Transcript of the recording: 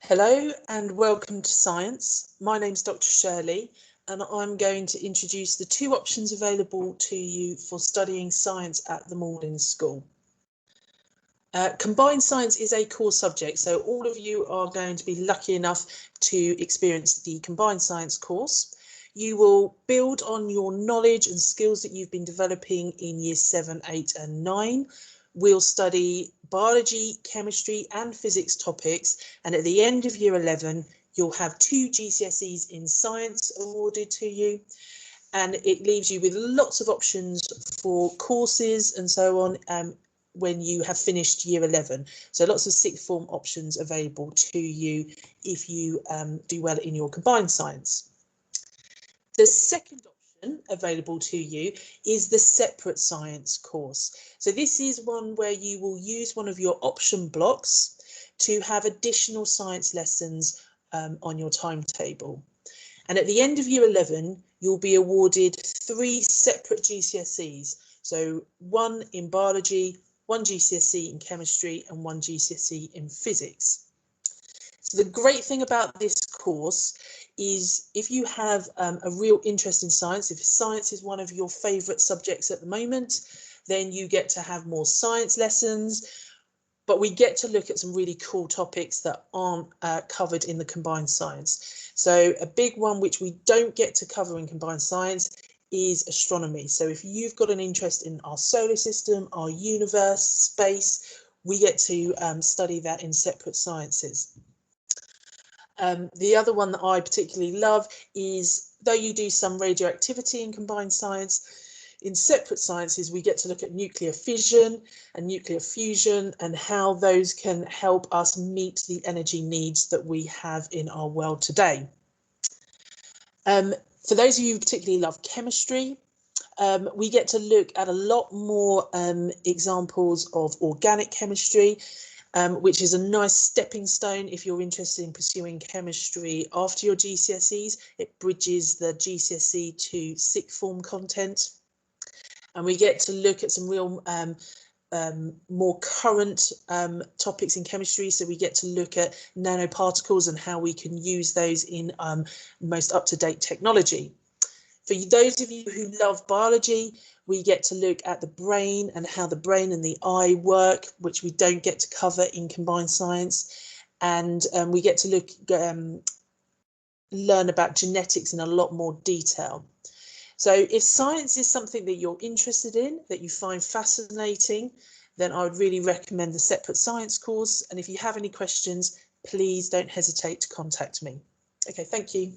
Hello and welcome to Science. My name's Dr. Shirley and I'm going to introduce the two options available to you for studying science at the Malden School. Combined Science is a core subject, so all of you are going to be lucky enough to experience the Combined Science course. You will build on your knowledge and skills that you've been developing in years 7, 8 and 9. We'll study biology, chemistry and physics topics, and at the end of year 11 you'll have 2 GCSEs in science awarded to you, and it leaves you with lots of options for courses and so on when you have finished year 11. So lots of sixth form options available to you if you do well in your combined science. The second option available to you is the separate science course. So this is one where you will use one of your option blocks to have additional science lessons on your timetable. And at the end of year 11, you'll be awarded 3 separate GCSEs. So 1 in biology, 1 GCSE in chemistry and 1 GCSE in physics. So the great thing about this course is if you have a real interest in science, if science is one of your favourite subjects at the moment, then you get to have more science lessons. But we get to look at some really cool topics that aren't covered in the combined science. So a big one which we don't get to cover in combined science is astronomy. So if you've got an interest in our solar system, our universe, space, we get to study that in separate sciences. The other one that I particularly love is, though you do some radioactivity in combined science, in separate sciences we get to look at nuclear fission and nuclear fusion and how those can help us meet the energy needs that we have in our world today. For those of you who particularly love chemistry, we get to look at a lot more examples of organic chemistry, which is a nice stepping stone if you're interested in pursuing chemistry after your GCSEs. It bridges the GCSE to sixth form content. And we get to look at some real more current topics in chemistry. So we get to look at nanoparticles and how we can use those in most up-to-date technology. For those of you who love biology, we get to look at the brain and how the brain and the eye work, which we don't get to cover in combined science. And we get to learn about genetics in a lot more detail. So if science is something that you're interested in, that you find fascinating, then I would really recommend the separate science course. And if you have any questions, please don't hesitate to contact me. Okay, thank you.